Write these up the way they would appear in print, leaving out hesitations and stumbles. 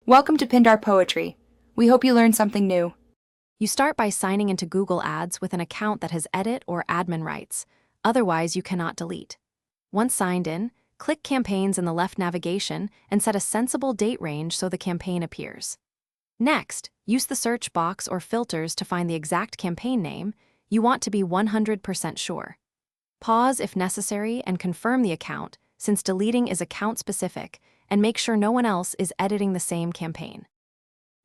Welcome to Pindar Poetry. We hope you learned something new. You start by signing into Google Ads with an account that has edit or admin rights. Otherwise, you cannot delete. Once signed in, click Campaigns in the left navigation and set a sensible date range so the campaign appears. Next, use the search box or filters to find the exact campaign name. You want to be 100% sure. Pause if necessary and confirm the account, since deleting is account-specific, and make sure no one else is editing the same campaign.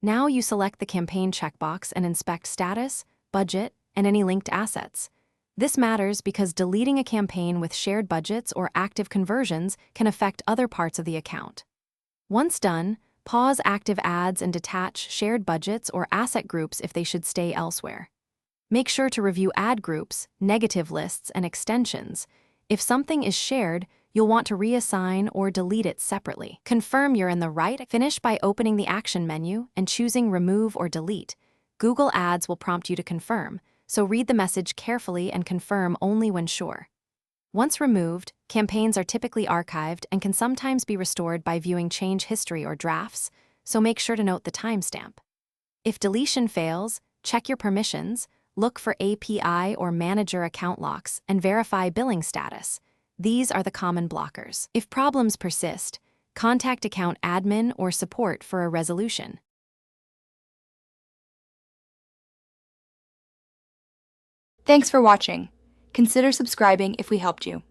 Now you select the campaign checkbox and inspect status, budget, and any linked assets. This matters because deleting a campaign with shared budgets or active conversions can affect other parts of the account. Once done, pause active ads and detach shared budgets or asset groups if they should stay elsewhere. Make sure to review ad groups, negative lists, and extensions. If something is shared, you'll want to reassign or delete it separately. Confirm you're in the right. Finish by opening the Action menu and choosing Remove or Delete. Google Ads will prompt you to confirm, so read the message carefully and confirm only when sure. Once removed, campaigns are typically archived and can sometimes be restored by viewing change history or drafts, so make sure to note the timestamp. If deletion fails, check your permissions, look for API or manager account locks, and verify billing status. These are the common blockers. If problems persist, contact account admin or support for a resolution. Thanks for watching. Consider subscribing if we helped you.